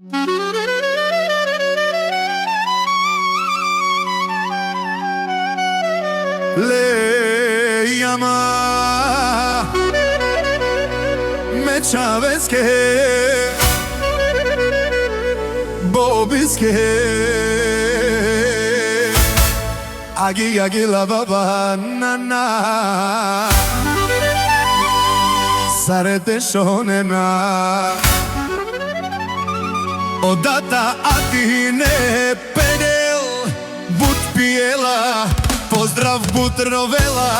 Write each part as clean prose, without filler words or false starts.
Le llama Mechaveske Bobiske Agi la baba nana Sarete shonena Odata atine pedel But pijela Pozdrav Butrovela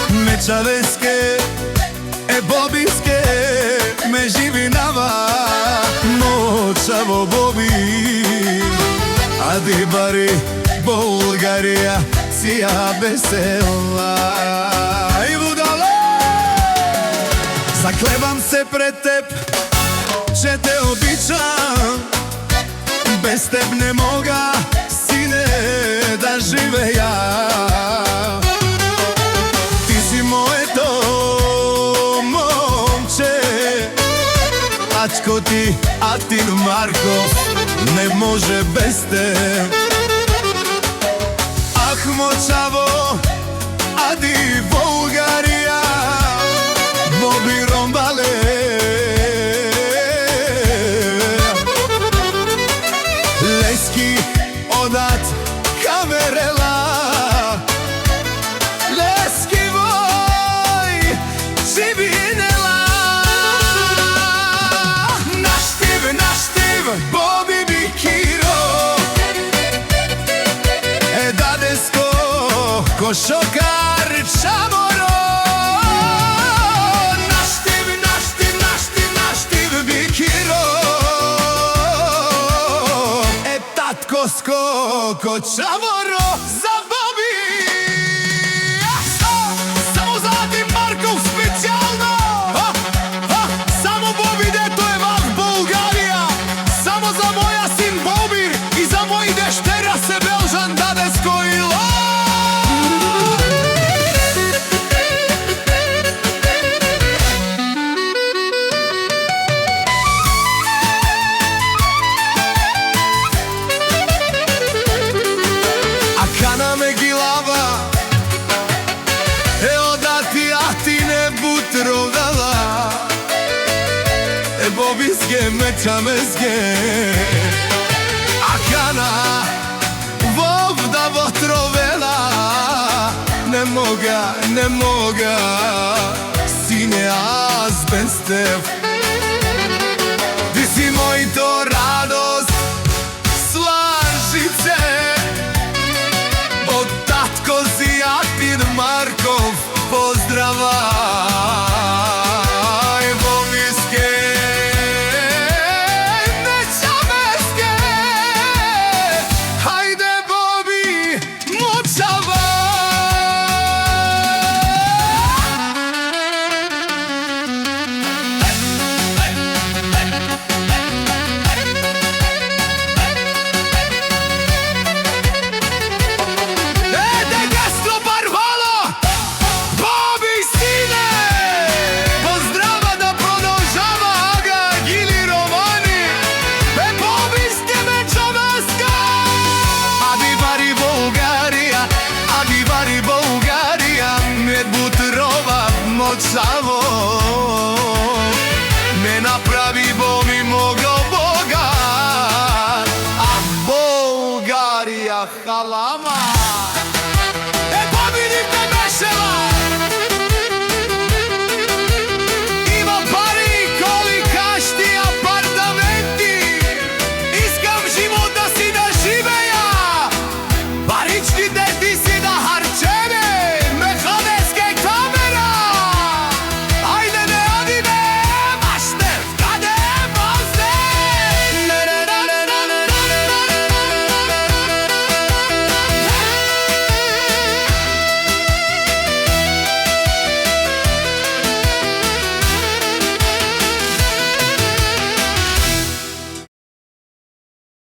Mečaveske Bobiske Me živinava Močavo Bobi Adi bari Bulgarija Sija vesela I budalo Zaklebam se pred teb Че те обичам Без теб не мога Сине да живея Ти си моето момче Ачко ти Атин Марков Не може без теб Ах мочаво Ади България Боби Ромбале Лески одат камерела Лески вой живинела Наштив Боби Бикиро Дадеско Кошокар Чаморо Наштив Бикиро Скоко Чаморо за Боби Само за Атин Марков специјално Само Боби дето е в Българија Само за моја син Боби И за мој дештера се Белжан Дадеско и Ло Кана ме гилава Одати Атине Бутровела Бобиске Мечамеске Акана Вовда Бутровела Не мога Сине аз без теб